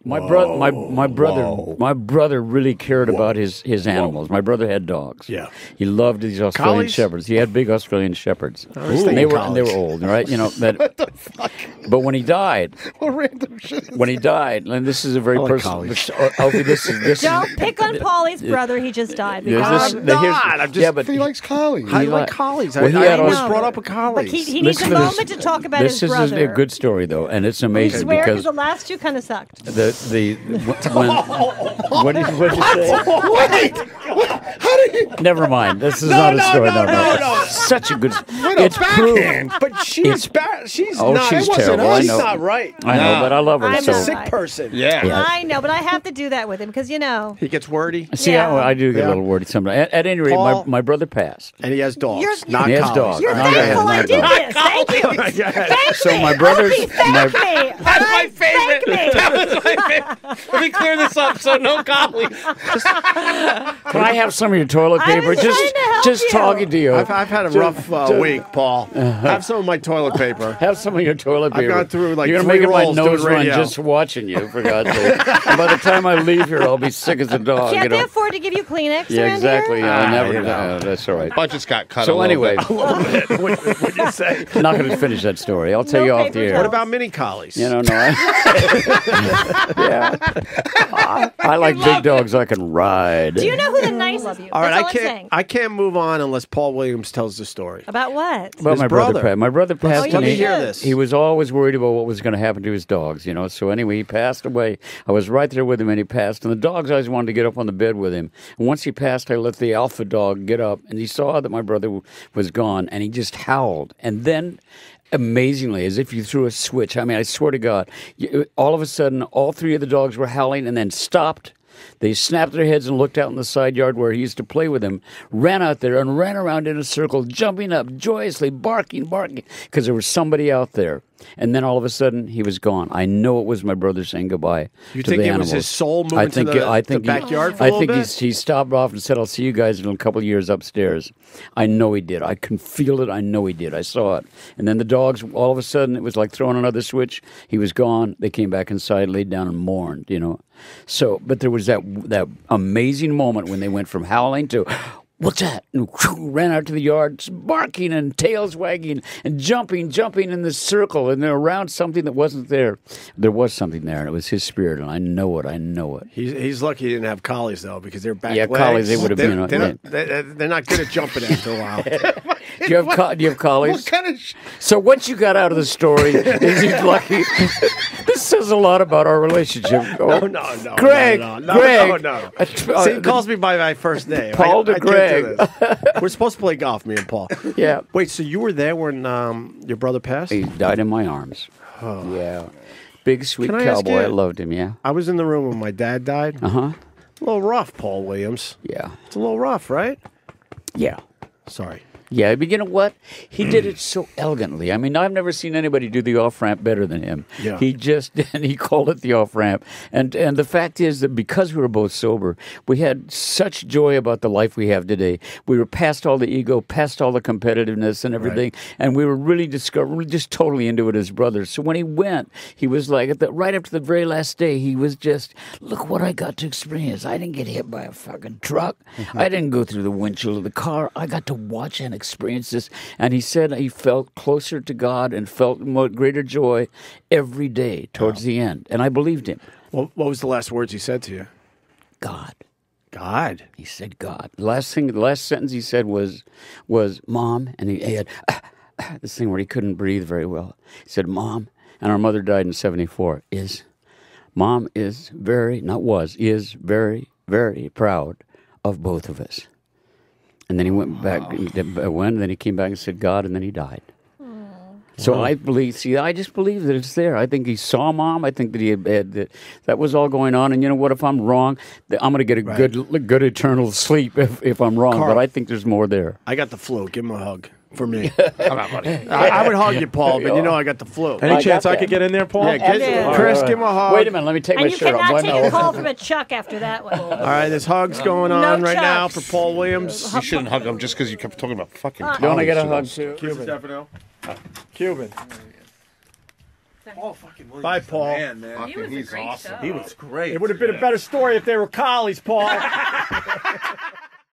My brother really cared about his animals. My brother had dogs. Yeah. He loved these Australian Collies? shepherds. He had big Australian shepherds. thinking They were collies. old, right? You know that. What the fuck? But when he died, What random shit is when he died, and this is a very like personal. collies. Okay, this Don't pick on Paulie's brother. He just died. There's Because- this- here's- I'm just- yeah, but He likes collies. I He like li- collies. Well, he I had was also- brought up with collies. But he needs a Listen to this. moment to talk about This his brother. is a good story, though, and it's I amazing swear, because the last two kind of sucked. when what did you say? Wait! How do you? Never mind. This is not a story. no. Such a good. What a It's backhand. proof. But she's bad. She's Oh, not. she's it wasn't terrible. us. I She's know. not right. I know, but I love her. I'm so not Sick right. person. Yeah. I know, but I have to do that with him because He gets wordy, see, Yeah. I do get Yeah. a little wordy sometimes. At any rate, Paul- my brother passed. and he has dogs. You're- not He has collies. dogs. You're Okay, thankful I not did dogs. this. Thank you. Thank So me. my brother's- Opie, thank me. That's my Thank favorite. me. That was my favorite. Let me clear this up so no colleagues. Can I have some of your toilet I paper? was trying to help Just you. talking to you. I've had a rough week, Paul. Have some of my toilet paper. Have some of your toilet paper. gone through, like, You're gonna 3 make my rolls nose doing run radio. just watching you, for God's sake. And by the time I leave here, I'll be sick as a dog. Can't you they know? afford to give you Kleenex Yeah, around exactly. here? I never. you know. That's all right. Budget's got cut a So little anyway, bit. What'd you say? not going to finish that story. I'll tell No you off paper the air. towels. What about mini collies? You know, no. Yeah. I like big dogs I can ride. Do you know who the nicest? All right, That's all I I'm can't. saying. I can't move on unless Paul Williams tells the story. About what? Well, His my brother brother. passed. My brother passed. you and Let me he, hear should. this. he was always worried about what was going to happen to his dogs, you know. So anyway, he passed away. I was right there with him, and he passed. And the dogs always wanted to get up on the bed with him. And once he passed, I let the alpha dog get up, and he saw that my brother was gone, and he just howled. And then, amazingly, as if you threw a switch, I mean, I swear to God, all of a sudden, all three of the dogs were howling, and then stopped. They snapped their heads and looked out in the side yard where he used to play with them, ran out there and ran around in a circle, jumping up, joyously, barking, because there was somebody out there. And then all of a sudden, he was gone. I know it was my brother saying goodbye You to think the it was animals. his soul moving I think, to the, I think the he- backyard for a I little think bit? he stopped off and said, "I'll see you guys in a couple of years upstairs." I know he did. I can feel it. I know he did. I saw it. And then the dogs, all of a sudden, it was like throwing another switch. He was gone. They came back inside, laid down, and mourned. You know. So, but there was that amazing moment when they went from howling to, "What's that?" And ran out to the yard, barking and tails wagging and jumping in this circle, and they're around something that wasn't there. There was something there, and it was his spirit, and I know it. I know it. He's lucky he didn't have collies though, because they're back Yeah, legs. collies, they would have been, They're not good at jumping after a while. Do you have collies? What kind of? So what you got out of the story is he's lucky. This says a lot about our relationship. No, Greg, no. Greg. See, he calls me by my first name. Paul to I can't do Greg. this. We're supposed to play golf, me and Paul. Yeah. Wait, so you were there when your brother passed? He died in my arms. Yeah. Big, sweet Can I ask cowboy. you- I loved him, yeah. I was in the room when my dad died. Uh-huh. A little rough, Paul Williams. Yeah. It's a little rough, right? Yeah. Sorry. Yeah, but you know what? He did it so elegantly. I mean, I've never seen anybody do the off ramp better than him. Yeah. He just and he called it the off ramp. And the fact is that because we were both sober, we had such joy about the life we have today. We were past all the ego, past all the competitiveness and everything, and we were really just totally into it as brothers. So when he went, he was like right up to the very last day, he was just, look what I got to experience. I didn't get hit by a fucking truck. I didn't go through the windshield of the car. I got to watch and experience this. And he said he felt closer to God and felt greater joy every day towards the end. And I believed him. What was the last words he said to you? God. God. He said God. The last sentence he said was Mom, and he had this thing where he couldn't breathe very well. He said, Mom, and our mother died in 1974, Mom is very, very, very proud of both of us. And then he went back, then he came back and said God, and then he died. So I just believe that it's there. I think he saw Mom. I think that he had that was all going on. And you know what? If I'm wrong, I'm going to get a good eternal sleep if I'm wrong. Carl, but I think there's more there. I got the flu. Give him a hug for me. I would hug you, Paul, but you know I got the flu. Any chance got I could get in there, Paul? Yeah, Chris, give him a hug. Wait a minute. Let me take And my you shirt off. cannot Why take no? a call from a Chuck after that one. All right, there's hugs going on No right now chucks. for Paul Williams. You shouldn't hug him just because you kept talking about fucking. Don't I get a hug colleagues. too? Cuban. Paul fucking Williams. Bye, is the Paul. Man, man. He was a great show. He was great. It would have been a better story if they were collies, Paul.